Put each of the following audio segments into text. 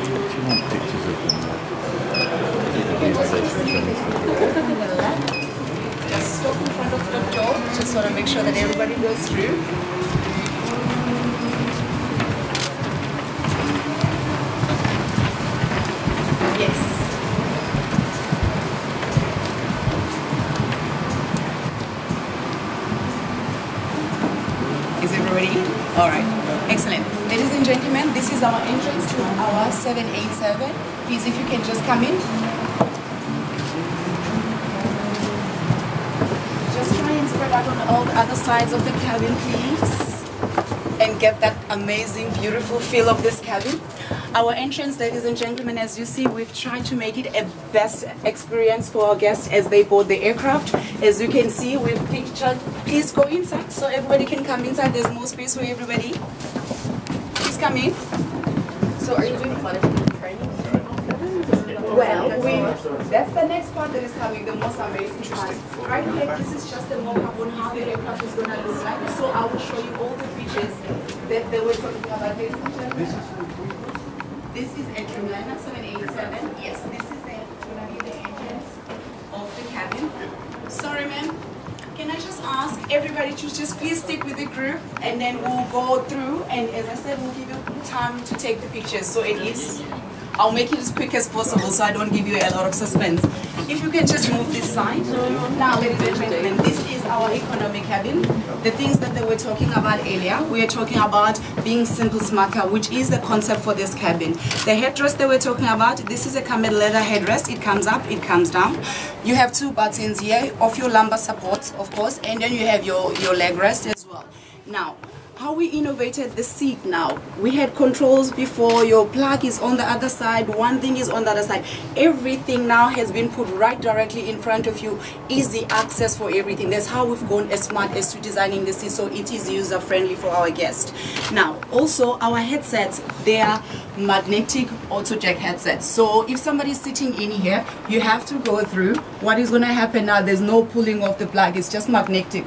you want pictures of them, just stop in front of the door. Just want to make sure that everybody goes through. Yes. Is everybody in? All right. Excellent. Ladies and gentlemen, this is our entrance to our 787. Please, if you can just come in. Just try and spread out on all the other sides of the cabin, please. And get that amazing, beautiful feel of this cabin. Our entrance, ladies and gentlemen, as you see, we've tried to make it a best experience for our guests as they board the aircraft. As you can see, we've pictured, please go inside so everybody can come inside. There's more space for everybody. Please come in. So are you doing flight training? Well, that's the next part that is coming, the most amazing part. Right here, this is just a mock-up on how the aircraft is going to look like. So I will show you all the features that they were talking about. This is a Dreamliner 787. Yes, this is going to be the entrance of the cabin. Sorry, ma'am. Can I just ask everybody to just please stick with the group, and then we'll go through, and as I said, we'll give you time to take the pictures. So I'll make it as quick as possible so I don't give you a lot of suspense. If you can just move this side. Now, ladies and gentlemen, this is our economy cabin. The things that they were talking about earlier, we are talking about being simple smarter, which is the concept for this cabin. The headrest they were talking about, this is a camel leather headrest. It comes up, it comes down. You have two buttons here of your lumbar support, of course, and then you have your leg rest as well. Now, how we innovated the seat now. We had controls before. Your plug is on the other side, one thing is on the other side. Everything now has been put right directly in front of you. Easy access for everything. That's how we've gone as smart as to designing the seat, so it is user friendly for our guests. Now, also our headsets, they are magnetic auto jack headsets. So if somebody's sitting in here, you have to go through. What is going to happen now, there's no pulling off the plug, it's just magnetic.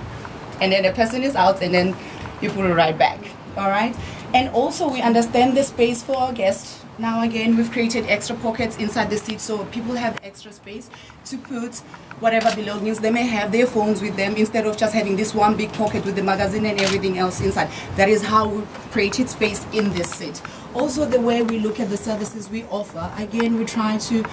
And then the person is out, and then you put it right back. All right. And also we understand the space for our guests. Now again, we've created extra pockets inside the seat, so people have extra space to put whatever belongings they may have, their phones with them, instead of just having this one big pocket with the magazine and everything else inside. That is how we created space in this seat. Also, the way we look at the services we offer, again, we try to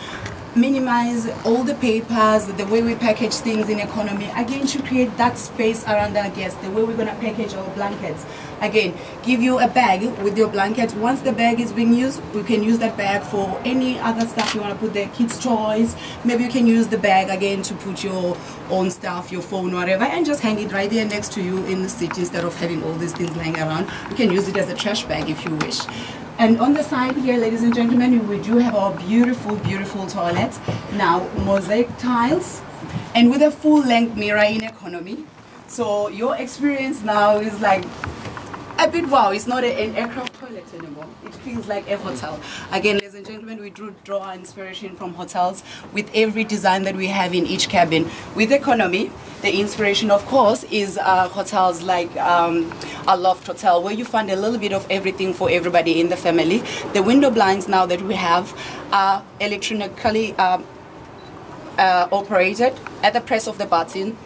minimize all the papers, the way we package things in economy, again, to create that space around our guests. The way we're going to package our blankets, again, give you a bag with your blanket. Once the bag is being used, we can use that bag for any other stuff you want to put there, kids' toys. Maybe you can use the bag again to put your own stuff, your phone, whatever, and just hang it right there next to you in the seat instead of having all these things lying around. You can use it as a trash bag if you wish. And on the side here, ladies and gentlemen, we do have our beautiful, beautiful toilets. Now, mosaic tiles, and with a full-length mirror in economy. So your experience now is like a bit wow. It's not an aircraft toilet anymore. It feels like a hotel. Again, ladies and gentlemen, we do draw our inspiration from hotels with every design that we have in each cabin. With economy, the inspiration, of course, is hotels like a loft hotel, where you find a little bit of everything for everybody in the family. The window blinds now that we have are electronically operated at the press of the button.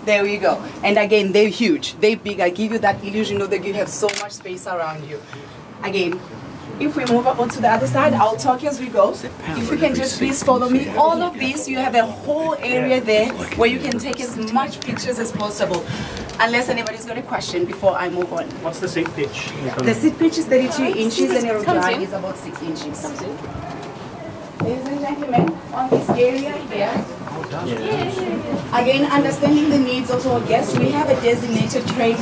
There we go. And again, they're huge, they're big. I give you that illusion of that you have so much space around you. Again, if we move up onto the other side, I'll talk as we go. If you can just please follow me. All of these, you have a whole area there where you can take as much pictures as possible. Unless anybody's got a question before I move on. What's the seat pitch? The seat pitch is 32 inches and your recline is about 6 inches. Ladies and gentlemen, on this area here, again, understanding the needs of our guests, we have a designated prayer.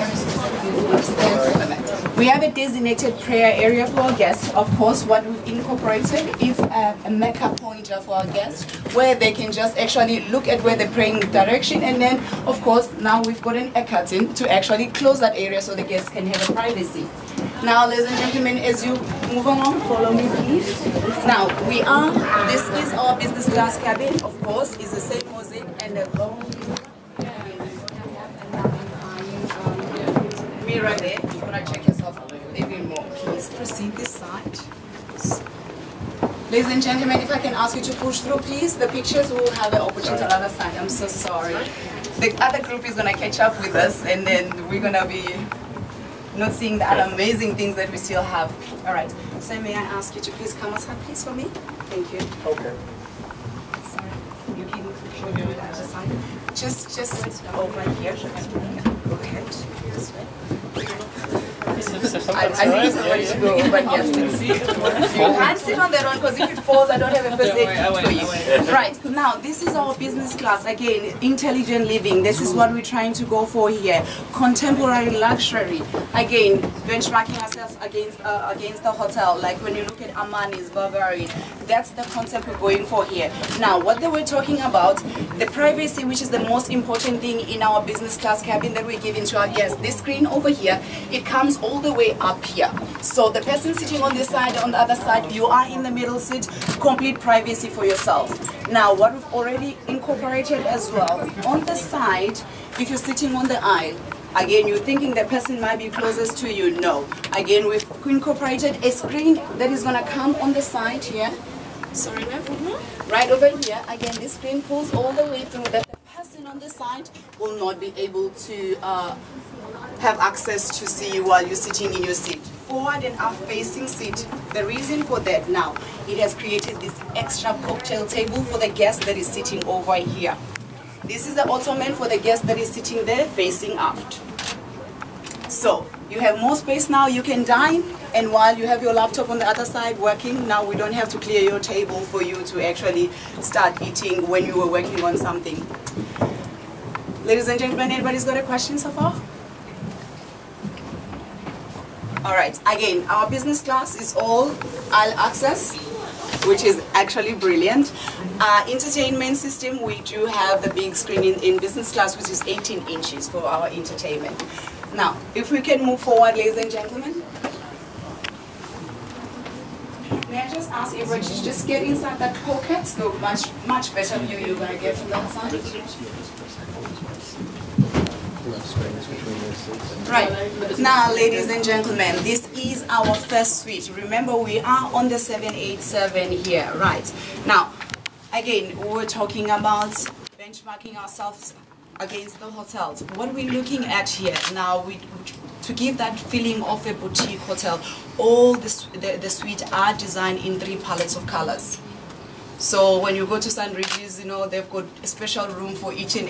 We have a designated prayer area for our guests. Of course, what we've incorporated is a Mecca pointer for our guests, where they can just actually look at where they're praying direction, and then, of course, now we've gotten a curtain to actually close that area so the guests can have a privacy. Now, ladies and gentlemen, as you move along, follow me, please. Now, this is our business class cabin. Of course, it's the same mosaic and the long mirror there. You want to check yourself a little bit more. Please proceed this side. Ladies and gentlemen, if I can ask you to push through, please. The pictures will have an opportunity on the other side. I'm so sorry. The other group is going to catch up with us, and then we're going to be not seeing the other amazing things that we still have. All right. So may I ask you to please come outside, please, for me? Thank you. Okay. Sorry. You can show me the other side. Just over here. Go ahead. This way. I need somebody to go over here. You can't sit on that one because if it falls, I don't have a first aid kit for you. Right, now this is our business class. Again, intelligent living. This is what we're trying to go for here. Contemporary luxury. Again, benchmarking ourselves against the hotel. Like when you look at Armani's, Bulgarian, that's the concept we're going for here. Now, what they were talking about, the privacy, which is the most important thing in our business class cabin that we're giving to our guests. This screen over here, it comes all the way up here. So the person sitting on this side, on the other side, you are in the middle seat, complete privacy for yourself. Now, what we've already incorporated as well, on the side, if you're sitting on the aisle, again, you're thinking the person might be closest to you. No. Again, we've incorporated a screen that is going to come on the side here. Sorry, ma'am. Right over here. Again, this screen pulls all the way through that the person on the side will not be able to have access to see you while you're sitting in your seat. Forward and up facing seat. The reason for that now, it has created this extra cocktail table for the guest that is sitting over here. This is the ottoman for the guest that is sitting there facing aft. So you have more space now, you can dine, and while you have your laptop on the other side working, now we don't have to clear your table for you to actually start eating when you were working on something. Ladies and gentlemen, anybody's got a question so far? Alright, again, our business class is all aisle access, which is actually brilliant. Entertainment system, we do have the big screen in business class, which is 18 inches for our entertainment. Now, if we can move forward, ladies and gentlemen. May I just ask everybody to just get inside that pocket? So much better view you're going to get from that side. Right, now ladies and gentlemen, this is our first suite. Remember, we are on the 787 here, right? Now, again, we're talking about benchmarking ourselves against the hotels. What we're looking at here now, to give that feeling of a boutique hotel, all the suites are designed in 3 palettes of colors. So when you go to St. Regis, you know, they've got a special room for each and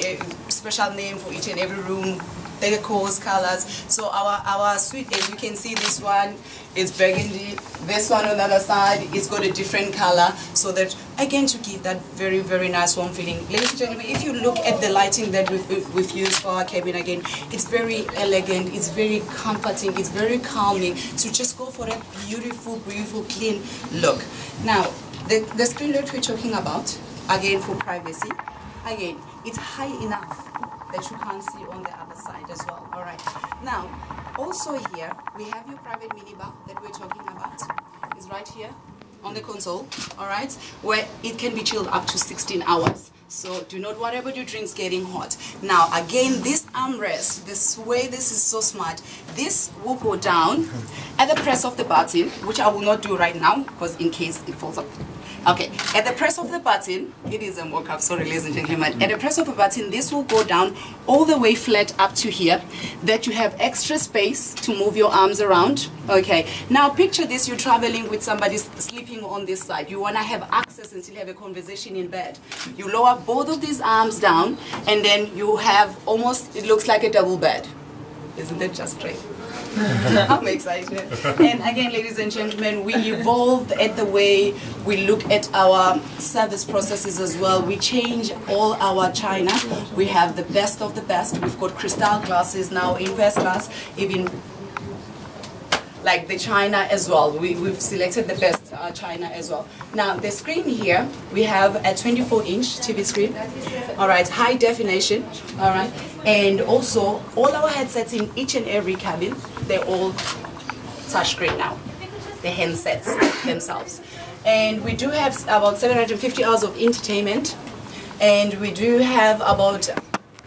special name for each and every room, decors, colors. So our suite, as you can see, this one is burgundy. This one on the other side, it's got a different color. So that, again, to give that very, very nice warm feeling. Ladies and gentlemen, if you look at the lighting that we've used for our cabin, again, it's very elegant, it's very comforting, it's very calming. To just go for a beautiful, beautiful, clean look. Now, the screen that we're talking about, again for privacy, again, it's high enough that you can't see on the other side as well. All right. Now, also here, we have your private minibar that we're talking about. It's right here on the console, all right, where it can be chilled up to 16 hours. So do not worry about your drinks getting hot. Now, again, this armrest, this way, this is so smart. This will go down at the press of the button, which I will not do right now, because in case it falls up. Okay, at the press of the button, it is a mock-up, sorry ladies and gentlemen. At the press of a button, this will go down all the way flat up to here, that you have extra space to move your arms around. Okay, now picture this, you're traveling with somebody sleeping on this side. You want to have access until you have a conversation in bed. You lower both of these arms down, and then you have almost, it looks like a double bed. Isn't that just great? I'm excited. And again, ladies and gentlemen, we evolved at the way we look at our service processes as well. We change all our china. We have the best of the best. We've got crystal glasses now in first class, even like the china as well. We've selected the best china as well. Now the screen here, we have a 24-inch TV screen. All right, high definition. All right, and also all our headsets in each and every cabin, they're all touchscreen now. The handsets themselves. And we do have about 750 hours of entertainment, and we do have about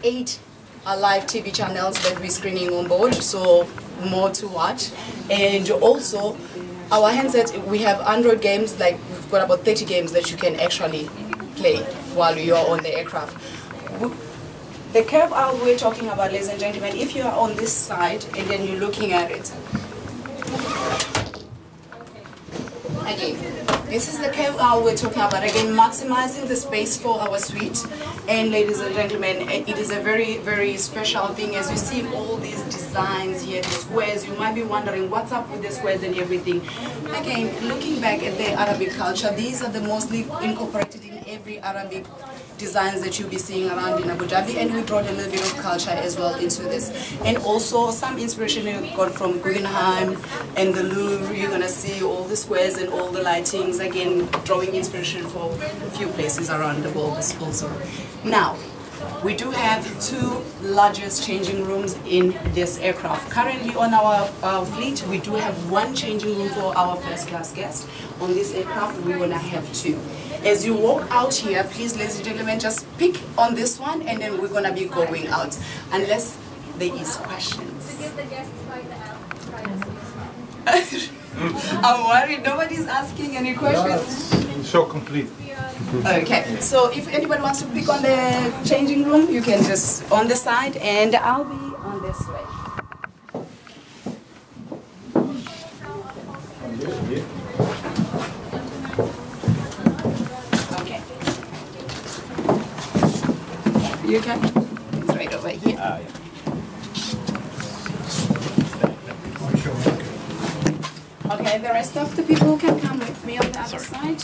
8 live TV channels that we're screening on board, so more to watch. And also our handset, we have Android games, like we've got about 30 games that you can actually play while you're on the aircraft. The curve out we're talking about, ladies and gentlemen, if you are on this side and then you're looking at it, again, this is the curve out we're talking about, again, maximizing the space for our suite. And ladies and gentlemen, it is a very, very special thing. As you see all these designs here, the squares, you might be wondering what's up with the squares and everything. Again, looking back at the Arabic culture, these are the mostly incorporated in every Arabic designs that you'll be seeing around in Abu Dhabi, and we brought a little bit of culture as well into this. And also some inspiration we got from Guggenheim and the Louvre. You're gonna see all the squares and all the lightings, again drawing inspiration for a few places around the world also. Now, we do have two largest changing rooms in this aircraft. Currently on our fleet, we do have one changing room for our first class guests. On this aircraft, we're gonna have two. As you walk out here, please, ladies and gentlemen, just pick on this one and then we're gonna be going out, unless there is questions. To give the guests I'm worried, nobody's asking any questions. So complete. Okay, so if anybody wants to pick on the changing room, you can just on the side, and I'll be on this way. Okay. You can? It's right over here. Okay, the rest of the people can come with me on the other side.